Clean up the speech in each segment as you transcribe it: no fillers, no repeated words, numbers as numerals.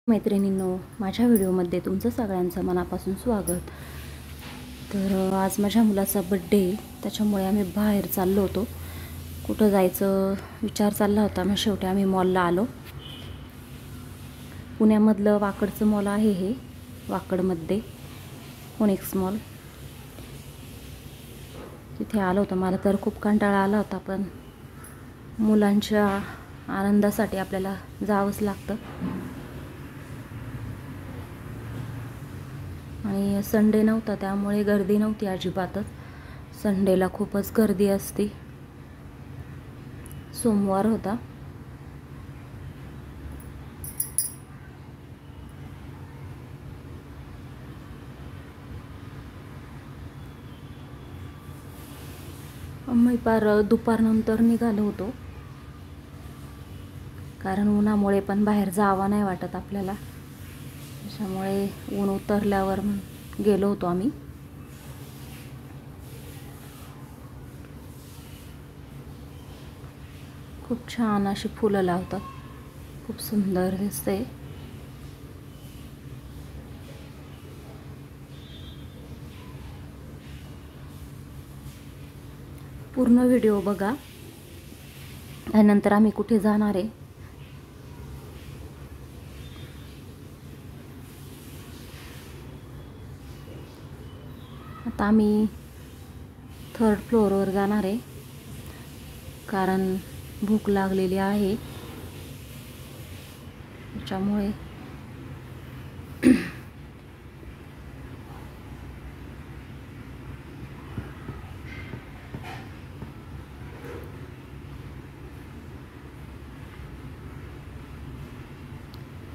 मैत्रिणींनो, माझ्या व्हिडिओमध्ये तुमचं सगळ्यांचं मनापासून स्वागत। तर आज माझ्या मुलाचा बर्थडे आहे, त्याच्यामुळे आम्ही बाहेर चाललो होतो। कुठं जायचं विचार चालला होता, मग शेवटी आम्ही मॉलला आलो। पुण्यामधलं वाकडचं मॉल आहे हे, वाकडमध्ये फोनिक्स मॉल, तिथे आलो होतो। मला तर खूप कंटाळा आला होता, पण मुलांच्या आनंदासाठी आपल्याला जावंच लागतं। आणि संडे नव्हता, त्यामुळे गर्दी नव्हती अजिबातच। संडेला खूपच गर्दी असते। सोमवार होता। आम्ही पार दुपारनंतर निघालो होतो, कारण उन्हामुळे पण बाहेर जावं नाही वाटत आपल्याला। त्याच्यामुळे ऊन उतरल्यावर गेलो होतो आम्ही। खूप छान अशी फुलं लावतात, खूप सुंदर दिसते। पूर्ण व्हिडिओ बघा, त्यानंतर आम्ही कुठे जाणार आहे। आता आम्ही 3rd फ्लोअरवर जाणार आहे, कारण भूक लागलेली आहे त्याच्यामुळे।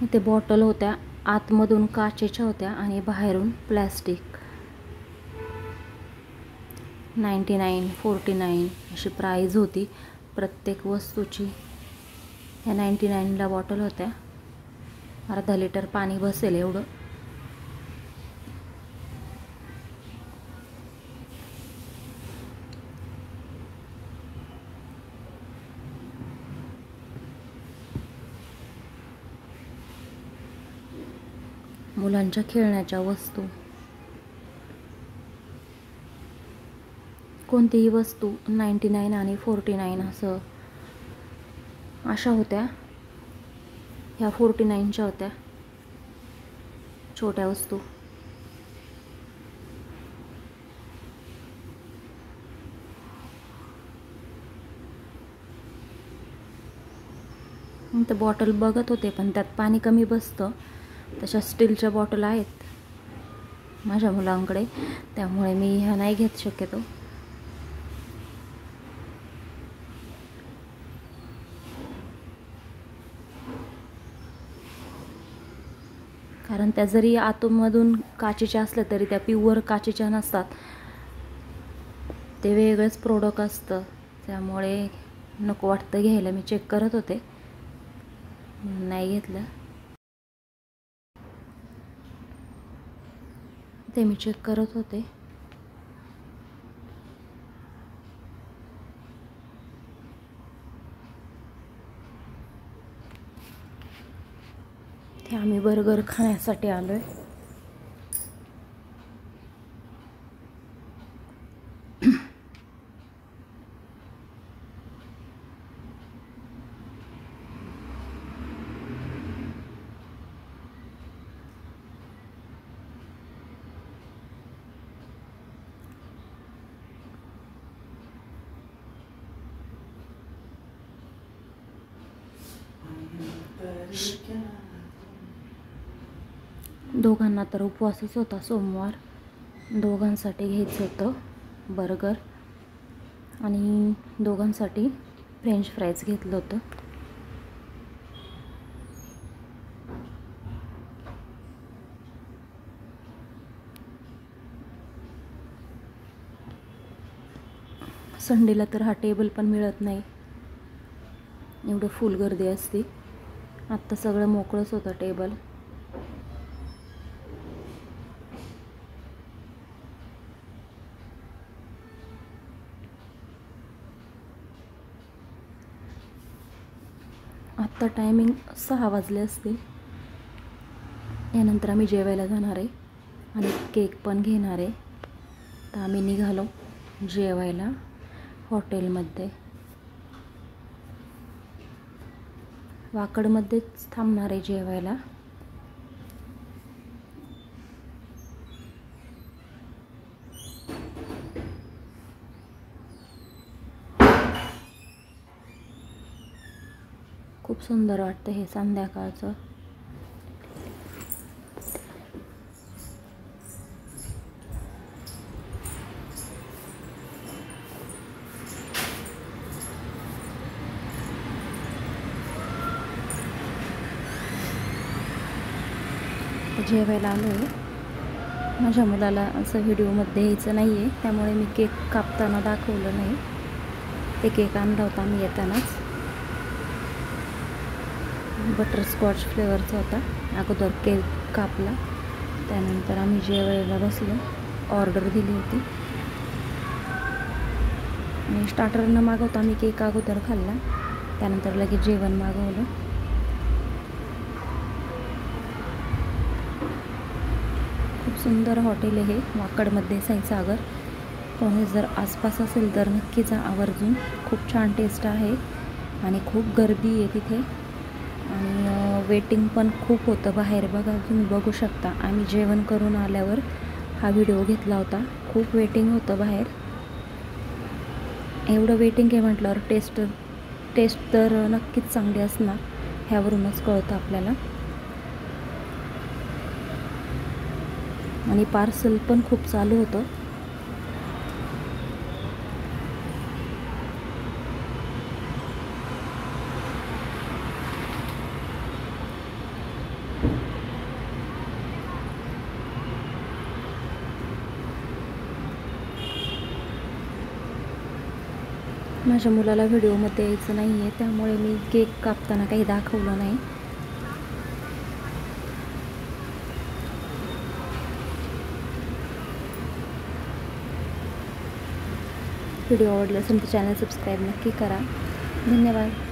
इथे बॉटल होत्या, आतमधून काचेच्या होत्या आणि बाहेरून प्लॅस्टिक। 99, 49 अशी प्राइस होती प्रत्येक वस्तूची। ह्या 99ला बॉटल होत्या, अर्धा लिटर पाणी बसेल एवढं। मुलांच्या खेळण्याच्या वस्तू, कोणतीही वस्तू 99 आणि 49 अशा होत्या। ह्या 49च्या होत्या छोट्या वस्तू। ते बॉटल बघत होते, पण त्यात पाणी कमी बसतं। तशा स्टीलच्या बॉटल आहेत माझ्या मुलांकडे, त्यामुळे मी ह्या नाही घेत शक्यतो। कारण त्या जरी आतमधून काचेच्या असल्या तरी त्या प्युअर काचेच्या नसतात, ते वेगळंच प्रोडक्ट असतं। त्यामुळे नको वाटतं घ्यायला। मी चेक करत होते, नाही घेतलं। ते मी चेक करत होते। ते आम्ही बर्गर खाण्यासाठी आलोय। दोघांना तर उपवासच होता सोमवार, दोघांसाठी घ्यायचं होतं बर्गर आणि दोघांसाठी फ्रेंच फ्राईज घेतलं होतं। संडेला तर हा टेबल पण मिळत नाही, एवढं फुल गर्दी असते। आत्ता सगळं मोकळंच होतं टेबल। आत्ता टायमिंग 6 वाजले असतील। यानंतर आम्ही जेवायला जाणार आहे आणि केक पण घेणार आहे. तर आम्ही निघालो जेवायला हॉटेलमध्ये. वाकडमध्येच थांबणार आहे जेवायला. खूप सुंदर वाटतं हे संध्याकाळचं. जेवायला आलो आहे. माझ्या मुलाला असं व्हिडिओमध्ये यायचं नाही आहे, त्यामुळे मी केक कापताना दाखवलं नाही. ते केक आणला होता मी येतानाच, बटरस्कॉच फ्लेवरचा होता. अगोदर केक कापला, त्यानंतर आम्ही जेवायला बसलो. ऑर्डर दिली होती आणि स्टार्टर न मागवता आम्ही केक अगोदर खाल्ला, त्यानंतर लगेच जेवण मागवलं. खूप सुंदर हॉटेल आहे हे वाकडमध्ये, साईसागर. कोणी जर आसपास असेल तर नक्की जा आवर्जून. खूप छान टेस्ट आहे आणि खूप गर्दी आहे तिथे आणि वेटिंग पण खूप होतं बाहेर. बघा, तुम्ही बघू शकता. आम्ही जेवण करून आल्यावर हा व्हिडिओ घेतला होता. खूप वेटिंग होतं बाहेर. एवढं वेटिंग आहे म्हटल्यावर टेस्ट तर नक्कीच चांगली असणार, ह्यावरूनच कळतं आपल्याला. आणि पार्सल पण खूप चालू होतं. माझ्या मुलाला व्हिडिओमध्ये यायचं नाही आहे, त्यामुळे मी केक कापताना काही दाखवलं नाही. व्हिडिओ आवडला असेल तर चॅनल सबस्क्राईब नक्की करा. धन्यवाद.